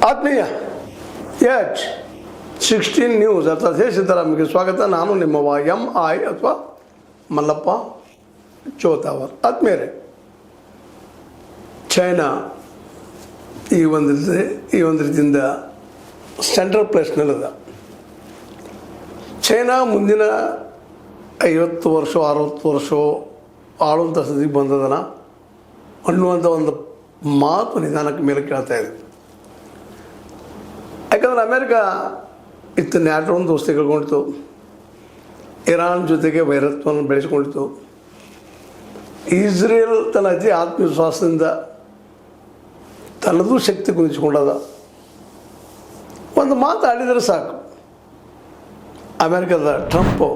ಆತ್ಮೀಯ H 16 news ಅಥವಾ J ಸಿದ್ದರಾಮಯ್ಯಗೆ ಸ್ವಾಗತ. ನಾನು ನಿಮ್ಮವ MI ಅಥವಾ ಮಲ್ಲಪ್ಪ ಚೋತಾವರ್. ಆತ್ಮೀಯರೇ, ಚೈನಾ ಈ ಒಂದು ರೀತಿಯಿಂದ ಸೆಂಟ್ರಲ್ ಪ್ಲೇಸ್ನಲ್ಲಿದೆ. ಚೈನಾ ಮುಂದಿನ 50 ವರ್ಷ 60 ವರ್ಷ ಆಳುವಂಥ ಸ್ಥಿತಿಗೆ ಬಂದದನ ಅನ್ನುವಂಥ ಒಂದು ಮಾತು ನಿಧಾನಕ್ಕೆ ಮೇಲೆ ಕೇಳ್ತಾ ಇದೆ. ಯಾಕಂದರೆ ಅಮೇರಿಕಾ ಇತ್ತು ನ್ಯಾಟೋವನ್ನು ದೋಸ್ತಿ ಕಳ್ಕೊಂಡಿತ್ತು, ಇರಾನ್ ಜೊತೆಗೆ ವೈರತ್ವವನ್ನು ಬೆಳೆಸ್ಕೊಂಡಿತ್ತು. ಇಸ್ರೇಲ್ ತನ್ನ ಅತಿ ಆತ್ಮವಿಶ್ವಾಸದಿಂದ ತನ್ನದು ಶಕ್ತಿ ಕುಂದಿಸ್ಕೊಂಡದ. ಒಂದು ಮಾತು ಆಡಿದರೆ ಸಾಕು, ಅಮೇರಿಕದ ಟ್ರಂಪು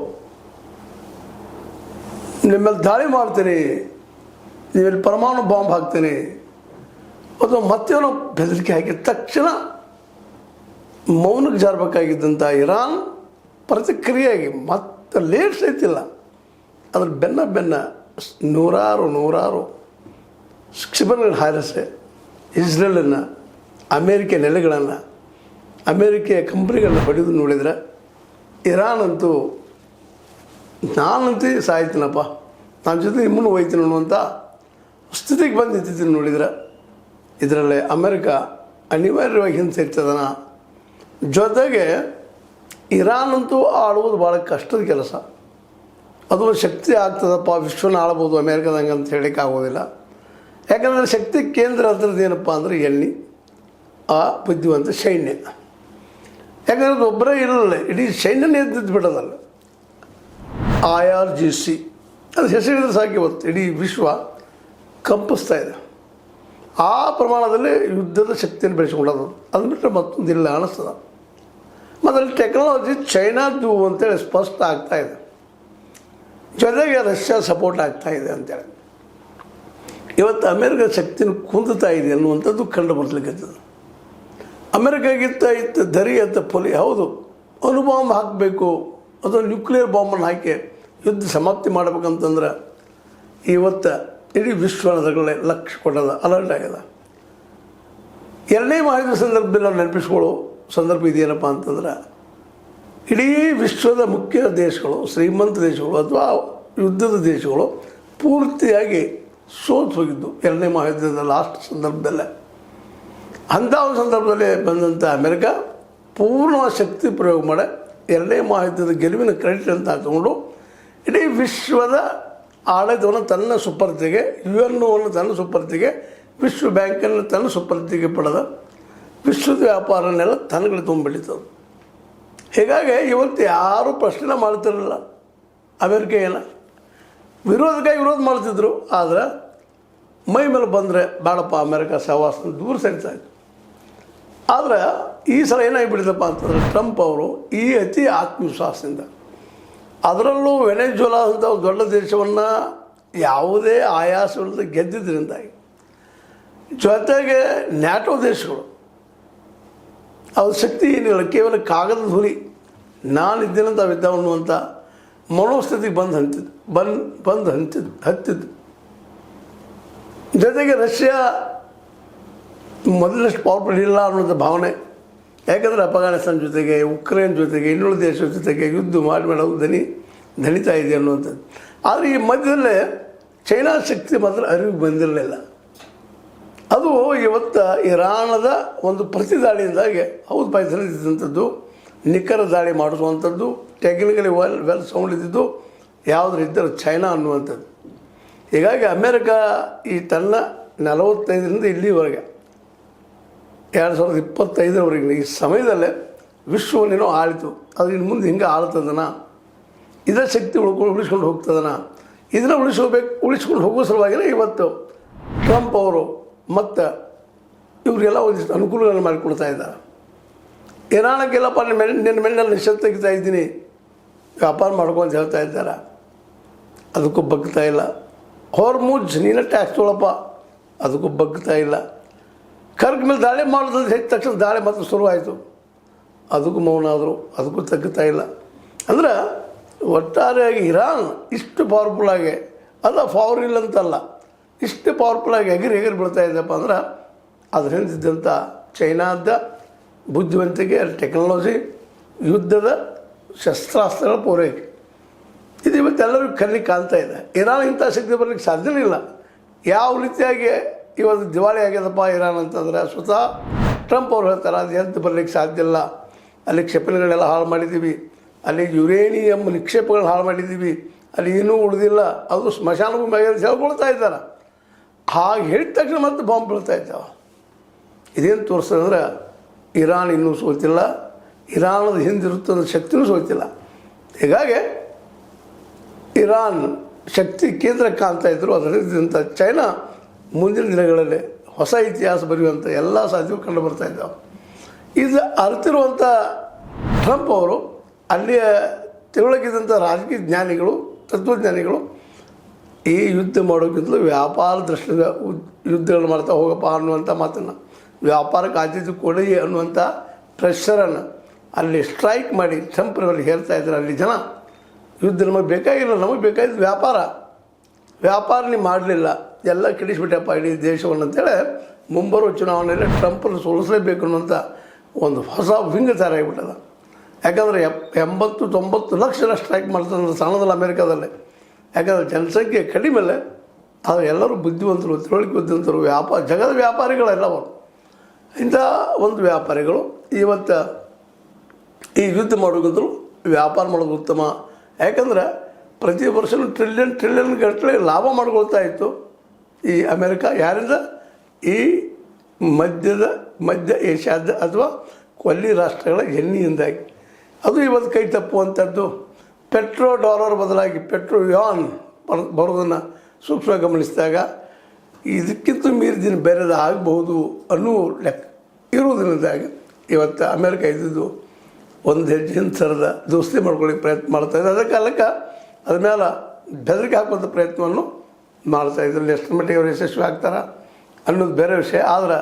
ನಿಮ್ಮಲ್ಲಿ ದಾಳಿ ಮಾಡ್ತೀನಿ, ನೀವೆಲ್ಲಿ ಪರಮಾಣು ಬಾಂಬ್ ಹಾಕ್ತೀನಿ ಅಥವಾ ಮತ್ತೇನೋ ಬೆದರಿಕೆ ಹಾಕಿದ ತಕ್ಷಣ ಮೌನಕ್ಕೆ ಜಾರಬೇಕಾಗಿದ್ದಂಥ ಇರಾನ್ ಪ್ರತಿಕ್ರಿಯೆಯಾಗಿ ಮತ್ತೆ ಲೇಟ್ ಸಹಿತಿಲ್ಲ, ಅದ್ರ ಬೆನ್ನ ನೂರಾರು ಕ್ಷಿಪಣಿಗಳನ್ನು ಹಾರಿಸಿ ಇಸ್ರೇಲನ್ನು, ಅಮೇರಿಕ ನೆಲೆಗಳನ್ನು, ಅಮೇರಿಕೆಯ ಕಂಪ್ನಿಗಳನ್ನ ಬಡಿದು ನೋಡಿದರೆ ಇರಾನ್ ಅಂತೂ ನಾನಂತೂ ಸಾಯ್ತೀನಪ್ಪ, ನನ್ನ ಜೊತೆ ನಿಮ್ಮನ್ನು ಹೋಯ್ತೀನಿ ಅನ್ನುವಂಥ ಸ್ಥಿತಿಗೆ ಬಂದು ನಿಂತಿದ್ದೀನಿ. ನೋಡಿದರೆ ಇದರಲ್ಲೇ ಅಮೇರಿಕ ಅನಿವಾರ್ಯವಾಗಿ ಹಿಂಸೆರ್ತದನ. ಜೊತೆಗೆ ಇರಾನ್ ಅಂತೂ ಆಳುವುದು ಭಾಳ ಕಷ್ಟದ ಕೆಲಸ. ಅದು ಶಕ್ತಿ ಆಗ್ತದಪ್ಪ, ವಿಶ್ವನ ಆಳ್ಬೋದು ಅಮೇರಿಕದಂಗೆ ಅಂತ ಹೇಳಲಿಕ್ಕೆ ಆಗೋದಿಲ್ಲ. ಯಾಕಂದರೆ ಶಕ್ತಿ ಕೇಂದ್ರ ಅದ್ರದ್ದು ಏನಪ್ಪ ಅಂದರೆ ಎಣ್ಣೆ, ಆ ಬುದ್ಧಿವಂತ ಸೈನ್ಯ. ಯಾಕಂದರೆ ಅದು ಒಬ್ಬರೇ ಇರಲ್ಲ, ಇಡೀ ಸೈನ್ಯನೇ ಎದ್ದಿದ್ದು ಬಿಡೋದಲ್ಲ. IRGC ಅದು ಹೆಸರಿದ್ರೆ ಸಾಕಿ ಇವತ್ತು ಇಡೀ ವಿಶ್ವ ಕಂಪಿಸ್ತಾ ಇದೆ. ಆ ಪ್ರಮಾಣದಲ್ಲಿ ಯುದ್ಧದ ಶಕ್ತಿಯನ್ನು ಬೆಳೆಸ್ಕೊಂಡದು. ಅದು ಬಿಟ್ಟರೆ ಮತ್ತೊಂದಿಲ್ಲ ಅನ್ನಿಸ್ತದೆ. ಮತ್ತು ಅಲ್ಲಿ ಟೆಕ್ನಾಲಜಿ ಚೈನಾದ್ದು ಅಂತೇಳಿ ಸ್ಪಷ್ಟ ಆಗ್ತಾ ಇದೆ. ಜೊತೆಗೆ ರಷ್ಯಾ ಸಪೋರ್ಟ್ ಆಗ್ತಾ ಇದೆ ಅಂತೇಳಿ ಇವತ್ತು ಅಮೇರಿಕ ಶಕ್ತಿನ ಕುಂದುತ್ತಾ ಇದೆ ಅನ್ನುವಂಥದ್ದು ಕಂಡು ಬರ್ಲಿಕ್ಕತ್ತದ. ಅಮೇರಿಕಾಗಿತ್ತ ಇತ್ತು ದರಿ ಅಂತ ಪೊಲಿ, ಹೌದು, ಅಣುಬಾಂಬ್ ಹಾಕಬೇಕು ಅಥವಾ ನ್ಯೂಕ್ಲಿಯರ್ ಬಾಂಬನ್ನು ಹಾಕಿ ಯುದ್ಧ ಸಮಾಪ್ತಿ ಮಾಡ್ಬೇಕಂತಂದ್ರೆ ಇವತ್ತು ಇಡೀ ವಿಶ್ವದಗಳೇ ಲಕ್ಷ್ಯ ಕೊಡೋದ, ಅಲರ್ಟ್ ಆಗ್ಯದ. ಎರಡನೇ ಮಹಾಯುದ್ಧ ಸಂದರ್ಭದಲ್ಲಿ ನಾವು ನೆನಪಿಸ್ಕೊಳ್ಳೋ ಸಂದರ್ಭ ಇದೆಯೇನಪ್ಪ ಅಂತಂದ್ರೆ, ಇಡೀ ವಿಶ್ವದ ಮುಖ್ಯ ದೇಶಗಳು, ಶ್ರೀಮಂತ ದೇಶಗಳು ಅಥವಾ ಯುದ್ಧದ ದೇಶಗಳು ಪೂರ್ತಿಯಾಗಿ ಸೋತು ಹೋಗಿದ್ದು ಎರಡನೇ ಮಹಾಯುದ್ಧದ ಲಾಸ್ಟ್ ಸಂದರ್ಭದಲ್ಲೇ. ಅಂಥ ಒಂದು ಸಂದರ್ಭದಲ್ಲಿ ಬಂದಂಥ ಅಮೇರಿಕ ಪೂರ್ಣ ಶಕ್ತಿ ಪ್ರಯೋಗ ಮಾಡಿ ಎರಡನೇ ಮಹಾಯುದ್ಧದ ಗೆಲುವಿನ ಕ್ರೆಡಿಟ್ ಅಂತ ತಗೊಂಡು ಇಡೀ ವಿಶ್ವದ ಆಡಳಿತವನ್ನು ತನ್ನ ಸುಪರ್ದಿಗೆ, UN ತನ್ನ ಸುಪರ್ದಿಗೆ, ವಿಶ್ವ ಬ್ಯಾಂಕನ್ನು ತನ್ನ ಸುಪರ್ದಿಗೆ ಪಡೆದ ವಿಶ್ವದ ವ್ಯಾಪಾರನೆಲ್ಲ ತನಗಳು ತುಂಬಿಳಿತದೆ. ಹೀಗಾಗಿ ಇವತ್ತು ಯಾರೂ ಪ್ರಶ್ನೆ ಮಾಡ್ತಿರಲಿಲ್ಲ ಅಮೇರಿಕ ಏನ ವಿರೋಧಕ್ಕಾಗಿ ವಿರೋಧ ಮಾಡ್ತಿದ್ರು. ಆದರೆ ಮೈ ಮೇಲೆ ಬಂದರೆ ಬೇಡಪ್ಪ ಅಮೇರಿಕ ಸಹವಾಸ ದೂರ ಸರಿತಾಯಿತ್ತು. ಆದರೆ ಈ ಸಲ ಏನಾಗಿಬಿಟ್ಟಿದಪ್ಪ ಅಂತಂದರೆ ಟ್ರಂಪ್ ಅವರು ಈ ಅತಿ ಆತ್ಮವಿಶ್ವಾಸದಿಂದ, ಅದರಲ್ಲೂ ವೆನೆಜುವೆಲಾ ಅಂತ ದೊಡ್ಡ ದೇಶವನ್ನು ಯಾವುದೇ ಆಯಾಸವಿಲ್ಲದೆ ಗೆದ್ದಿದ್ದರಿಂದಾಗಿ, ಜೊತೆಗೆ ನ್ಯಾಟೋ ದೇಶಗಳು ಅವ್ರ ಶಕ್ತಿ ಏನಿಲ್ಲ, ಕೇವಲ ಕಾಗದದ ಹುಲಿ, ನಾನಿದ್ದೇನಂತ ಅವಿದ್ದ ಅನ್ನುವಂಥ ಮನೋಸ್ಥಿತಿಗೆ ಬಂದು ಹತ್ತಿದ್ದು. ಜೊತೆಗೆ ರಷ್ಯಾ ಮೊದಲಷ್ಟು ಪವರ್ಫುಲ್ ಇಲ್ಲ ಅನ್ನೋಂಥ ಭಾವನೆ. ಯಾಕಂದರೆ ಅಫ್ಘಾನಿಸ್ತಾನ ಜೊತೆಗೆ, ಉಕ್ರೇನ್ ಜೊತೆಗೆ, ಇನ್ನುಳಿದ ದೇಶದ ಜೊತೆಗೆ ಯುದ್ಧ ಮಾಡೋದು ದಣಿತಾ ಇದೆ ಅನ್ನುವಂಥದ್ದು. ಆದರೆ ಈ ಮಧ್ಯದಲ್ಲೇ ಚೈನಾ ಶಕ್ತಿ ಮಾತ್ರ ಅರಿವಿಗೆ ಬಂದಿರಲಿಲ್ಲ. ಅದು ಇವತ್ತು ಇರಾನದ ಒಂದು ಪ್ರತಿದಾಳಿಯಿಂದಾಗಿ ಹೌದು ಪಾಯ್ಸಲ್ಲಿದ್ದಂಥದ್ದು, ನಿಖರ ದಾಳಿ ಮಾಡಿಸುವಂಥದ್ದು, ಟೆಕ್ನಿಕಲಿ ವೆಲ್ ಸೌಂಡ್ ಇದ್ದಿದ್ದು ಯಾವುದ್ರ ಇದ್ದರೆ ಚೈನಾ ಅನ್ನುವಂಥದ್ದು. ಹೀಗಾಗಿ ಅಮೇರಿಕಾ ಈ ತನ್ನ 45ರಿಂದ ಇಲ್ಲಿವರೆಗೆ 2025ರವರೆಗೆ ಈ ಸಮಯದಲ್ಲೇ ವಿಶ್ವವನ್ನೇನೋ ಆಳಿತು. ಅದು ಇನ್ನು ಮುಂದೆ ಹಿಂಗೆ ಆಳ್ತದನ, ಇದರ ಶಕ್ತಿ ಉಳಿಸ್ಕೊಂಡು ಹೋಗ್ತದನ, ಇದನ್ನು ಉಳಿಸ್ಕೊಂಡು ಹೋಗೋ ಸಲುವಾಗಿಯೇ ಇವತ್ತು ಟ್ರಂಪ್ ಅವರು ಮತ್ತು ಇವರಿಗೆಲ್ಲ ಒಂದಿಷ್ಟು ಅನುಕೂಲಗಳನ್ನು ಮಾಡಿಕೊಡ್ತಾ ಇದ್ದಾರೆ. ಇರಾನಕ್ಕೆಲ್ಲಪ್ಪ ನಿನ್ನ ಮೇಲೆ ನಿಷೇಧ ತೆಗಿತಾ ಇದ್ದೀನಿ, ವ್ಯಾಪಾರ ಮಾಡ್ಕೊಂಡು ಹೇಳ್ತಾ ಇದ್ದಾರೆ, ಅದಕ್ಕೂ ಬಗ್ತಾ ಇಲ್ಲ. ಹೊರ್ಮುಜ್ ನೀನು ಟ್ಯಾಕ್ಸ್ ತೊಗೊಳಪ್ಪ, ಅದಕ್ಕೂ ಬಗ್ತಾ ಇಲ್ಲ. ಕರ್ಕ್ ಮೇಲೆ ದಾಳಿ ಮಾಡೋದು ಹೆಚ್ಚು ತಕ್ಷಣ ದಾಳಿ ಮತ್ತು ಶುರುವಾಯಿತು, ಅದಕ್ಕೂ ಮೌನ ಆದರು, ಅದಕ್ಕೂ ತಗ್ಗುತ್ತಾ ಇಲ್ಲ. ಅಂದ್ರೆ ಒಟ್ಟಾರೆಯಾಗಿ ಇರಾನ್ ಇಷ್ಟು ಪವರ್ಫುಲ್ಲಾಗಿ ಅಲ್ಲ, ಪವರ್ ಅಂತಲ್ಲ, ಇಷ್ಟು ಪವರ್ಫುಲ್ಲಾಗಿ ಎಗರಿ ಬೀಳ್ತಾ ಇದ್ದಪ್ಪ ಅಂದ್ರೆ ಅದ್ರ ಹಿಂದಿದ್ದಂಥ ಚೈನಾದ ಬುದ್ಧಿವಂತಿಕೆ, ಅಲ್ಲಿ ಟೆಕ್ನಾಲಜಿ, ಯುದ್ಧದ ಶಸ್ತ್ರಾಸ್ತ್ರಗಳ ಪೂರೈಕೆ, ಇದು ಇವತ್ತೆಲ್ಲರಿಗೂ ಕಣ್ಣಿಗೆ ಕಾಣ್ತಾ ಇದೆ. ಇರಾನ್ ಇಂಥ ಶಕ್ತಿ ಬರಲಿಕ್ಕೆ ಸಾಧ್ಯನೇ ಇಲ್ಲ. ಯಾವ ರೀತಿಯಾಗಿ ಇವತ್ತು ದಿವಾಳಿ ಆಗ್ಯದಪ್ಪ ಇರಾನ್ ಅಂತಂದರೆ ಸ್ವತಃ ಟ್ರಂಪ್ ಅವ್ರು ಹೇಳ್ತಾರೆ ಅದು ಎಂತ ಬರಲಿಕ್ಕೆ ಸಾಧ್ಯ ಇಲ್ಲ, ಅಲ್ಲಿ ಕ್ಷಿಪಣಿಗಳೆಲ್ಲ ಹಾಳು ಮಾಡಿದ್ದೀವಿ, ಅಲ್ಲಿ ಯುರೇನಿಯಂ ನಿಕ್ಷೇಪಗಳನ್ನ ಹಾಳು ಮಾಡಿದ್ದೀವಿ, ಅಲ್ಲಿ ಏನೂ ಉಳಿದಿಲ್ಲ, ಅದು ಸ್ಮಶಾನ ಭೂಮಿ ಅಂತ ಹೇಳ್ಕೊಳ್ತಾ ಇದ್ದಾರೆ. ಹಾಗೆ ಹೇಳಿದ ತಕ್ಷಣ ಮತ್ತೆ ಬಾಂಬ್ ಬೀಳ್ತಾ ಇದ್ದಾವೆ. ಇದೇನು ತೋರಿಸ್ತದಂದ್ರೆ ಇರಾನ್ ಇನ್ನೂ ಸೋತಿಲ್ಲ, ಇರಾನದ ಹಿಂದಿರುತ್ತದ ಶಕ್ತಿನೂ ಸೋತಿಲ್ಲ. ಹೀಗಾಗಿ ಇರಾನ್ ಶಕ್ತಿ ಕೇಂದ್ರ ಕಾಣ್ತಾ ಇದ್ದರು. ಅದರಿಂದ ಚೈನಾ ಮುಂದಿನ ದಿನಗಳಲ್ಲಿ ಹೊಸ ಇತಿಹಾಸ ಬರೆಯುವಂಥ ಎಲ್ಲ ಸಾಧ್ಯಗಳು ಕಂಡು ಬರ್ತಾ ಇದ್ದಾವೆ. ಇದು ಅರಿತಿರುವಂಥ ಟ್ರಂಪ್ ಅವರು ಅಲ್ಲಿಯ ತಿಳುವಳಿಕಿದಂಥ ರಾಜಕೀಯ ಜ್ಞಾನಿಗಳು, ತತ್ವಜ್ಞಾನಿಗಳು ಈ ಯುದ್ಧ ಮಾಡೋಕ್ಕಿಂತಲೂ ವ್ಯಾಪಾರ ದೃಷ್ಟಿಯಿಂದ ಯುದ್ಧಗಳು ಮಾಡ್ತಾ ಹೋಗಪ್ಪ ಅನ್ನುವಂಥ ಮಾತನ್ನು, ವ್ಯಾಪಾರಕ್ಕೆ ಆದ್ಯತೆ ಕೊಡಿ ಅನ್ನುವಂಥ ಪ್ರೆಷರನ್ನು ಅಲ್ಲಿ ಸ್ಟ್ರೈಕ್ ಮಾಡಿ ಟ್ರಂಪ್ರವರಿಗೆ ಹೇಳ್ತಾ ಇದ್ದಾರೆ. ಅಲ್ಲಿ ಜನ ಯುದ್ಧ ನಮಗೆ ಬೇಕಾಗಿಲ್ಲ, ನಮಗೆ ಬೇಕಾಗಿದ್ದು ವ್ಯಾಪಾರ ನೀವು ಮಾಡಲಿಲ್ಲ, ಎಲ್ಲ ಕೆಡಿಸ್ಬಿಟ್ಟಪ್ಪ ಇಡೀ ದೇಶವನ್ನು ಅಂತೇಳಿ ಮುಂಬರುವ ಚುನಾವಣೆಯಲ್ಲಿ ಟ್ರಂಪನ್ನು ಸೋಲಿಸಲೇಬೇಕು ಅನ್ನುವಂಥ ಒಂದು ಹೊಸ ವಿಂಗ ಥರ ಆಗಿಬಿಟ್ಟದ. ಯಾಕಂದರೆ 80-90 ಲಕ್ಷ ಜನ ಸ್ಟ್ರೈಕ್ ಮಾಡ್ತಾರೆ ಸಣ್ಣದಲ್ಲ ಅಮೇರಿಕಾದಲ್ಲಿ. ಯಾಕಂದರೆ ಜನಸಂಖ್ಯೆ ಕಡಿಮೆಲೆ, ಆದರೆ ಎಲ್ಲರೂ ಬುದ್ಧಿವಂತರು, ತಿಳುವಳಿಕೆ ಬುದ್ಧಿವಂತರು, ಜಗದ ವ್ಯಾಪಾರಿಗಳೆಲ್ಲವರು. ಇಂಥ ಒಂದು ವ್ಯಾಪಾರಿಗಳು ಇವತ್ತು ಈ ಯುದ್ಧ ಮಾಡೋಕ್ಕಿಂತಲೂ ವ್ಯಾಪಾರ ಮಾಡೋದು ಉತ್ತಮ. ಯಾಕಂದರೆ ಪ್ರತಿ ವರ್ಷವೂ ಟ್ರಿಲಿಯನ್ ಗಟ್ಟಲೆ ಲಾಭ ಮಾಡ್ಕೊಳ್ತಾ ಇತ್ತು ಈ ಅಮೇರಿಕ. ಯಾರಿಂದ? ಈ ಮಧ್ಯ ಏಷ್ಯಾದ ಅಥವಾ ಕೊಲ್ಲಿ ರಾಷ್ಟ್ರಗಳ ಎಣ್ಣೆಯಿಂದಾಗಿ. ಅದು ಇವತ್ತು ಕೈ ತಪ್ಪುವಂಥದ್ದು. ಪೆಟ್ರೋ ಡಾಲರ್ ಬದಲಾಗಿ ಪೆಟ್ರೋ ಯಾನ್ ಬರೋದನ್ನು ಸೂಕ್ಷ್ಮವಾಗಿ ಗಮನಿಸಿದಾಗ ಇದಕ್ಕಿಂತ ಮೀರಿದಿನ ಬೇರೆದು ಆಗಬಹುದು ಅನ್ನೋ ಲೆಕ್ಕ ಇರುವುದರಿಂದಾಗಿ ಇವತ್ತು ಅಮೇರಿಕ ಇದ್ದಿದ್ದು ಒಂದು ಹೆಜ್ಜೆ ಹಿಂಸರದ ದೋಸ್ತಿ ಮಾಡ್ಕೊಳ್ಳಿಕ್ಕೆ ಪ್ರಯತ್ನ ಮಾಡ್ತಾಯಿದೆ. ಅದಕ್ಕೆ ಕಾಲಕ್ಕೆ ಅದ ಮೇಲೆ ಬೆದರಿಕೆ ಹಾಕುವಂಥ ಪ್ರಯತ್ನವನ್ನು ಮಾಡ್ತಾ ಇದರಲ್ಲಿ ಎಷ್ಟರ ಮಟ್ಟಿಗೆ ಅವರು ಯಶಸ್ವಿ ಆಗ್ತಾರೆ ಅನ್ನೋದು ಬೇರೆ ವಿಷಯ. ಆದರೆ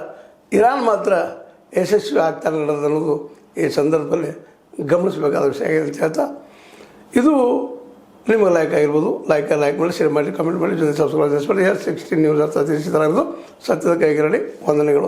ಇರಾನ್ ಮಾತ್ರ ಯಶಸ್ವಿ ಆಗ್ತಾರೆ ಅನ್ನೋದು ಈ ಸಂದರ್ಭದಲ್ಲಿ ಗಮನಿಸಬೇಕಾದ ವಿಷಯ ಆಗಿದೆ ಅಂತ ಹೇಳ್ತಾ, ಇದು ನಿಮಗೆ ಲೈಕ್ ಆಗಿರ್ಬೋದು. ಲೈಕ್ ಮಾಡಿ, ಶೇರ್ ಮಾಡಿ, ಕಮೆಂಟ್ ಮಾಡಿ, ಜೊತೆ ಸಬ್ಸ್ಕ್ರೈಬ್ ಮಾಡಿ. 16 ನ್ಯೂಸ್ ಅರ್ಥ ತಿಳಿಸಿದಾರಾಗೋದು ಸತ್ಯದ ಕೈಗಿರಲಿ. ವಂದನೆಗಳು.